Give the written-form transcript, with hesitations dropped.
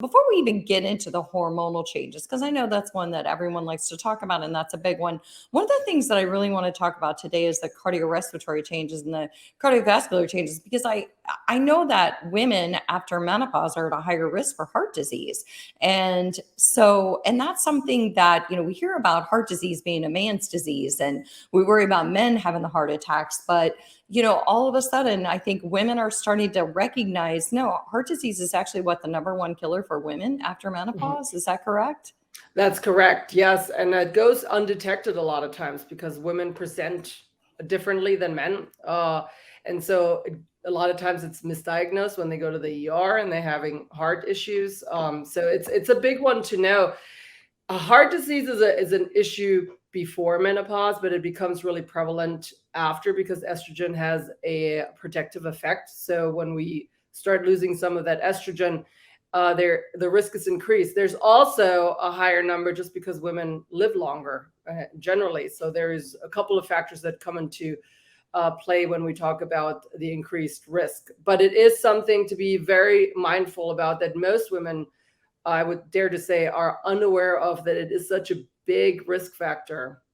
Before we even get into the hormonal changes, because I know that's one that everyone likes to talk about, and that's a big one of the things that I really want to talk about today is the cardiorespiratory changes and the cardiovascular changes, because I know that women after menopause are at a higher risk for heart disease. And that's something that, we hear about heart disease being a man's disease, and we worry about men having the heart attacks. But all of a sudden, I think women are starting to recognize, no, heart disease is actually what the number one killer for women after Mhm. menopause. Is that correct? That's correct. Yes. And it goes undetected a lot of times because women present differently than men. And so a lot of times it's misdiagnosed when they go to the ER and they're having heart issues. So it's a big one to know. Heart disease is an issue before menopause, but it becomes really prevalent after because estrogen has a protective effect. So when we start losing some of that estrogen, the risk is increased. There's also a higher number just because women live longer generally. So there's a couple of factors that come into play when we talk about the increased risk. But it is something to be very mindful about that most women, I would dare to say, are unaware of, that it is such a big risk factor.